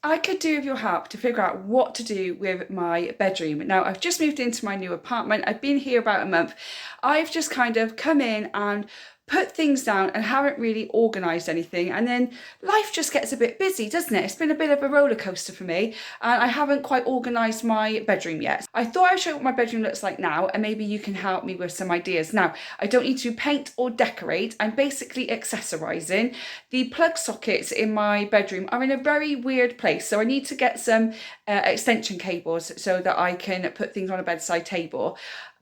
I could do with your help to figure out what to do with my bedroom. Now, I've just moved into my new apartment. I've been here about a month. I've just kind of come in and put things down and haven't really organised anything. And then life just gets a bit busy, doesn't it? It's been a bit of a roller coaster for me, and I haven't quite organised my bedroom yet. I thought I'd show you what my bedroom looks like now, and maybe you can help me with some ideas. Now, I don't need to paint or decorate. I'm basically accessorising. The plug sockets in my bedroom are in a very weird place, so I need to get some extension cables so that I can put things on a bedside table.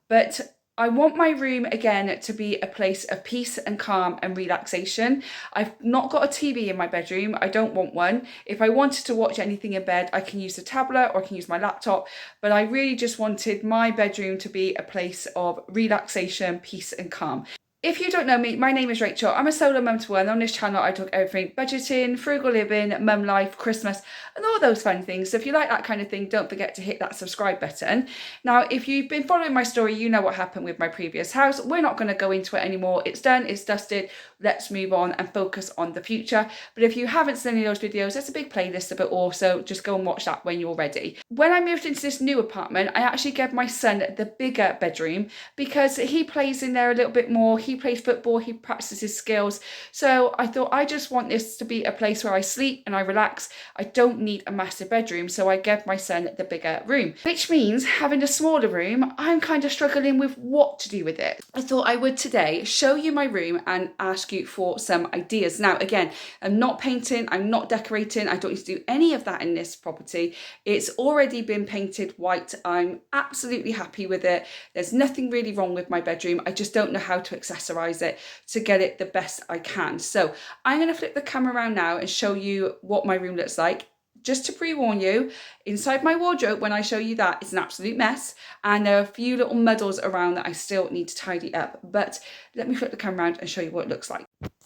But I want my room again to be a place of peace and calm and relaxation. I've not got a TV in my bedroom. I don't want one. If I wanted to watch anything in bed, I can use the tablet or I can use my laptop. But I really just wanted my bedroom to be a place of relaxation, peace and calm. If you don't know me, my name is Rachel. I'm a solo mum to one. On this channel, I talk everything budgeting, frugal living, mum life, Christmas, and all those fun things. So if you like that kind of thing, don't forget to hit that subscribe button. Now, if you've been following my story, you know what happened with my previous house. We're not going to go into it anymore. It's done, it's dusted. Let's move on and focus on the future. But if you haven't seen any of those videos, there's a big playlist of it all. So just go and watch that when you're ready. When I moved into this new apartment, I actually gave my son the bigger bedroom because he plays in there a little bit more. He plays football, he practices his skills. So I thought I just want this to be a place where I sleep and I relax. I don't need a massive bedroom, so I gave my son the bigger room, which means having a smaller room, I'm kind of struggling with what to do with it. I thought I would today show you my room and ask you for some ideas. Now, again, I'm not painting, I'm not decorating, I don't need to do any of that in this property. It's already been painted white. I'm absolutely happy with it. There's nothing really wrong with my bedroom. I just don't know how to accessorize it to get it the best I can. So I'm going to flip the camera around now and show you what my room looks like. Just to pre-warn you, inside my wardrobe, when I show you that, it's an absolute mess. And there are a few little muddles around that I still need to tidy up. But let me flip the camera around and show you what it looks like.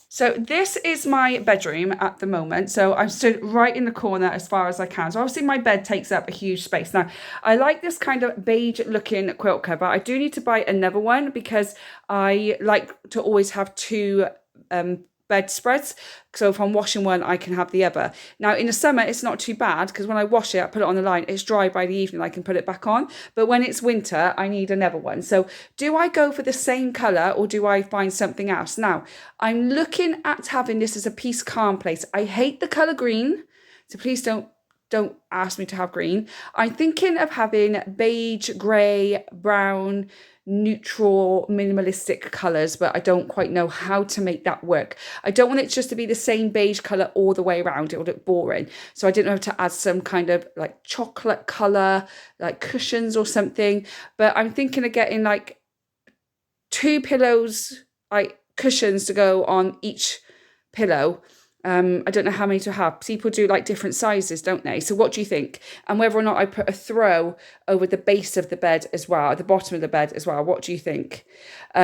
So this is my bedroom at the moment. So I'm stood right in the corner as far as I can. So obviously my bed takes up a huge space. Now, I like this kind of beige looking quilt cover. I do need to buy another one because I like to always have two bedspreads. So if I'm washing one, I can have the other. Now in the summer, it's not too bad because when I wash it, I put it on the line, it's dry by the evening, I can put it back on. But when it's winter, I need another one. So do I go for the same colour or do I find something else? Now, I'm looking at having this as a peace calm place. I hate the colour green, so please don't ask me to have green. I'm thinking of having beige, grey, brown, neutral, minimalistic colours, but I don't quite know how to make that work. I don't want it just to be the same beige colour all the way around. It will look boring. So I didn't know how to add some kind of like chocolate colour, like cushions or something. But I'm thinking of getting like 2 pillows, like cushions to go on each pillow. I don't know how many to have. People do like different sizes, don't they? So what do you think? And whether or not I put a throw over the base of the bed as well, at the bottom of the bed as well. What do you think?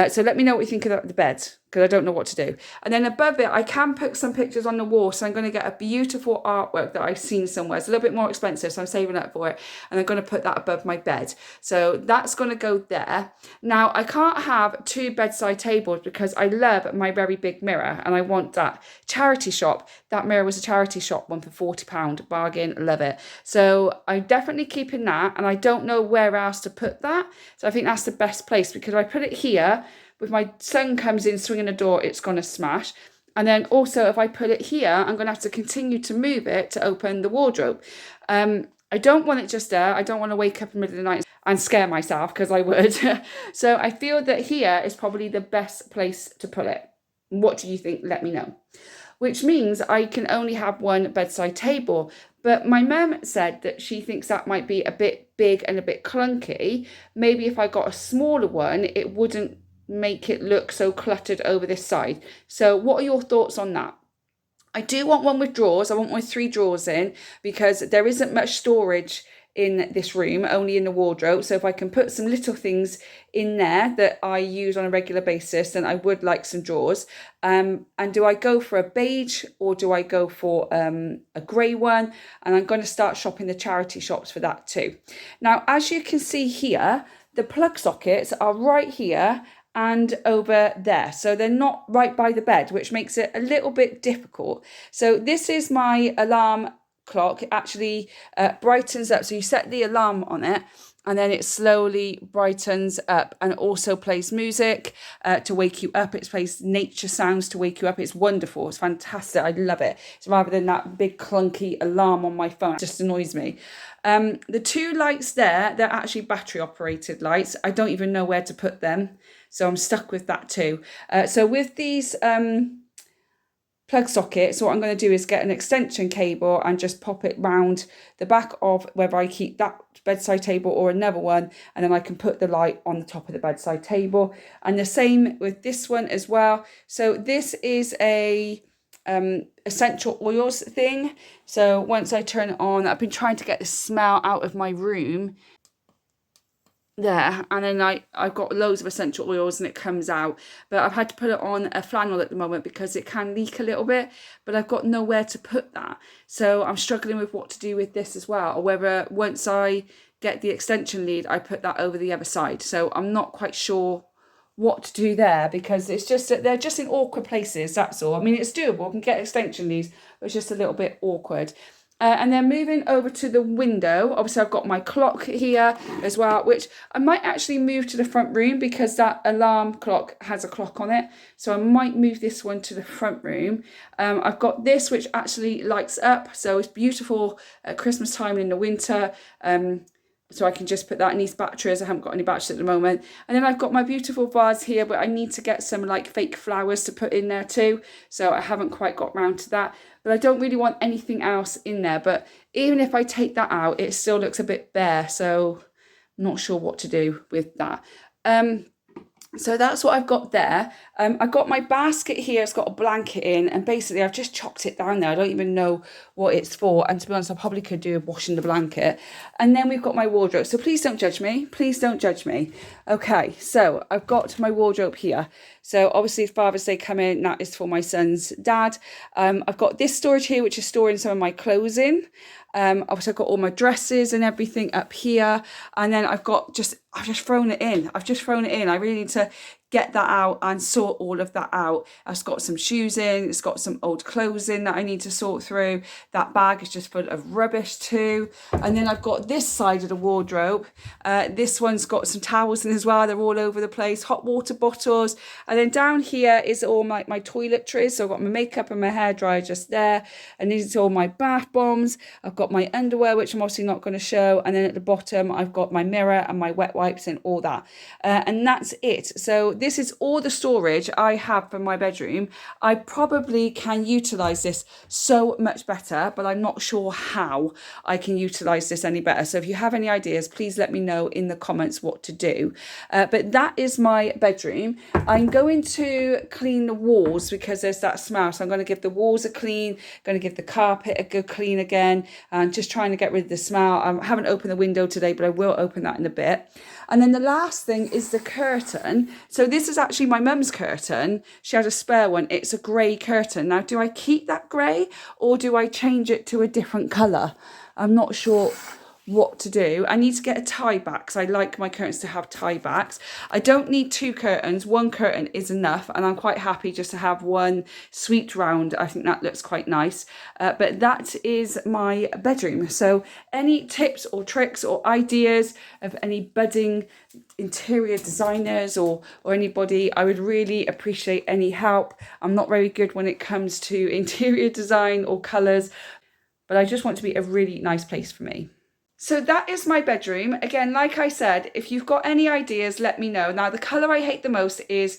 So let me know what you think of the bed, because I don't know what to do. And then above it, I can put some pictures on the wall. So I'm going to get a beautiful artwork that I've seen somewhere. It's a little bit more expensive, so I'm saving up for it. And I'm going to put that above my bed. So that's going to go there. Now, I can't have 2 bedside tables because I love my very big mirror and I want that. Charity shop. That mirror was a charity shop one for £40. Bargain. Love it. So I'm definitely keeping that. And I don't know where else to put that. So I think that's the best place, because if I put it here, if my son comes in swinging the door, it's going to smash. And then also if I put it here, I'm going to have to continue to move it to open the wardrobe. I don't want it just there. I don't want to wake up in the middle of the night and scare myself, because I would. So I feel that here is probably the best place to put it. What do you think? Let me know. Which means I can only have 1 bedside table. But my mum said that she thinks that might be a bit big and a bit clunky. Maybe if I got a smaller one, it wouldn't make it look so cluttered over this side. So what are your thoughts on that? I do want one with drawers. I want one with 3 drawers in, because there isn't much storage in this room, only in the wardrobe. So if I can put some little things in there that I use on a regular basis, then I would like some drawers. And do I go for a beige or do I go for a grey one? And I'm going to start shopping the charity shops for that too. Now, as you can see here, the plug sockets are right here and over there. So they're not right by the bed, which makes it a little bit difficult. So this is my alarm clock, it actually brightens up. So you set the alarm on it, and then it slowly brightens up and also plays music to wake you up. It plays nature sounds to wake you up. It's wonderful. It's fantastic. I love it. It's rather than that big clunky alarm on my phone. It just annoys me. The two lights there, they're actually battery operated lights. I don't even know where to put them, so I'm stuck with that too. So with these plug socket, so what I'm going to do is get an extension cable and just pop it round the back of whether I keep that bedside table or another one, and then I can put the light on the top of the bedside table. And the same with this one as well. So this is a essential oils thing. So once I turn it on, I've been trying to get the smell out of my room there, and then I've got loads of essential oils and it comes out, but I've had to put it on a flannel at the moment because it can leak a little bit, but I've got nowhere to put that, so I'm struggling with what to do with this as well, or whether once I get the extension lead I put that over the other side. So I'm not quite sure what to do there, because it's just that they're just in awkward places, that's all. I mean, it's doable, I can get extension leads, but it's just a little bit awkward. And then moving over to the window, obviously I've got my clock here as well, which I might actually move to the front room because that alarm clock has a clock on it. So I might move this one to the front room. I've got this which actually lights up, so it's beautiful at Christmas time in the winter. So I can just put that in these batteries. I haven't got any batteries at the moment. And then I've got my beautiful vase here, but I need to get some like fake flowers to put in there too. So I haven't quite got round to that. But I don't really want anything else in there. But even if I take that out, it still looks a bit bare. So I'm not sure what to do with that. So that's what I've got there. I've got my basket here. It's got a blanket in, and basically I've just chopped it down there. I don't even know what it's for. And to be honest, I probably could do with washing the blanket. And then we've got my wardrobe. So please don't judge me. Please don't judge me. Okay, so I've got my wardrobe here. So obviously Father's Day coming, that is for my son's dad. I've got this storage here, which is storing some of my clothes in. Obviously I've got all my dresses and everything up here, and then I've just thrown it in. I really need to get that out and sort all of that out. I've got some shoes in, it's got some old clothes in that I need to sort through. That bag is just full of rubbish too. And then I've got this side of the wardrobe. This one's got some towels in as well. They're all over the place, hot water bottles. And then down here is all my toiletries. So I've got my makeup and my hairdryer just there. And these is all my bath bombs. I've got my underwear, which I'm obviously not going to show. And then at the bottom, I've got my mirror and my wet wipes and all that. And that's it. So this is all the storage I have for my bedroom. I probably can utilize this so much better, but I'm not sure how I can utilize this any better. So if you have any ideas, please let me know in the comments what to do. But that is my bedroom. I'm going to clean the walls because there's that smell. So I'm going to give the walls a clean, going to give the carpet a good clean again, and just trying to get rid of the smell. I haven't opened the window today, but I will open that in a bit. And then the last thing is the curtain. So this is actually my mum's curtain. She had a spare one. It's a grey curtain. Now, do I keep that grey or do I change it to a different colour? I'm not sure what to do. I need to get a tie back because I like my curtains to have tie backs. I don't need two curtains. One curtain is enough, and I'm quite happy just to have one swept round. I think that looks quite nice. But that is my bedroom. So any tips or tricks or ideas of any budding interior designers or anybody, I would really appreciate any help. I'm not very good when it comes to interior design or colours, but I just want to be a really nice place for me. So that is my bedroom. Again, like I said, if you've got any ideas, let me know. Now, the colour I hate the most is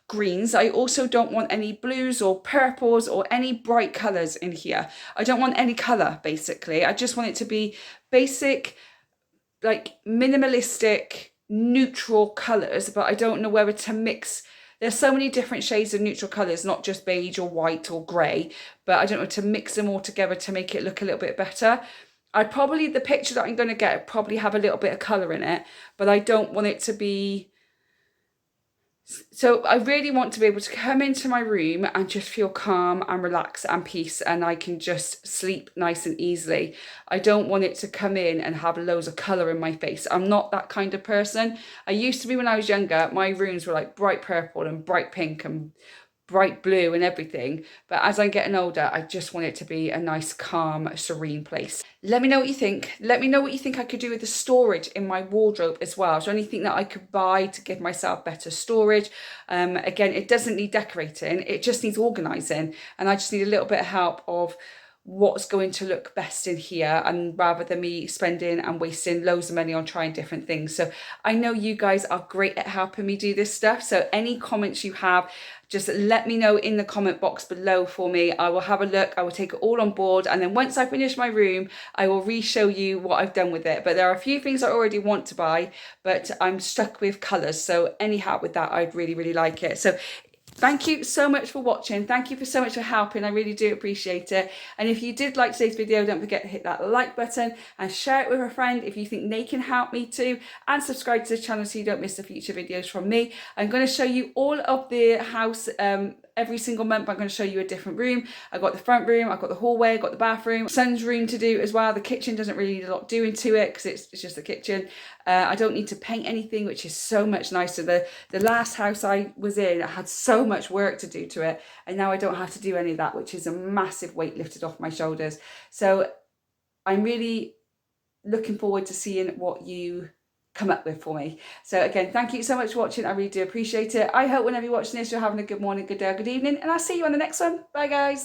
greens. I also don't want any blues or purples or any bright colours in here. I don't want any colour, basically. I just want it to be basic, like minimalistic, neutral colours, but I don't know whether to mix. There's so many different shades of neutral colours, not just beige or white or grey, but I don't know, to mix them all together to make it look a little bit better. The picture that I'm going to get probably have a little bit of colour in it, but I don't want it to be. So I really want to be able to come into my room and just feel calm and relaxed and peace, and I can just sleep nice and easily. I don't want it to come in and have loads of colour in my face. I'm not that kind of person. I used to be when I was younger. My rooms were like bright purple and bright pink and bright blue and everything. But as I'm getting older, I just want it to be a nice, calm, serene place. Let me know what you think. Let me know what you think I could do with the storage in my wardrobe as well. Is there anything that I could buy to give myself better storage? Again, it doesn't need decorating. It just needs organising. And I just need a little bit of help of what's going to look best in here, and rather than me spending and wasting loads of money on trying different things. So I know you guys are great at helping me do this stuff, so any comments you have, just let me know in the comment box below for me. I will have a look, I will take it all on board, and then once I finish my room, I will re-show you what I've done with it. But there are a few things I already want to buy, but I'm stuck with colours, so any help with that, I'd really, really like it. So thank you so much for watching. Thank you so much for helping. I really do appreciate it. And if you did like today's video, don't forget to hit that like button and share it with a friend if you think they can help me too. And subscribe to the channel so you don't miss the future videos from me. I'm going to show you all of the house every single month. I'm going to show you a different room. I've got the front room, I've got the hallway, I've got the bathroom, son's room to do as well. The kitchen doesn't really need a lot doing to it because it's just the kitchen. I don't need to paint anything, which is so much nicer. The last house I was in, I had so much work to do to it, and now I don't have to do any of that, which is a massive weight lifted off my shoulders. So I'm really looking forward to seeing what you come up with for me. So again, thank you so much for watching. I really do appreciate it. I hope whenever you're watching this, you're having a good morning, good day, or good evening, and I'll see you on the next one. Bye guys.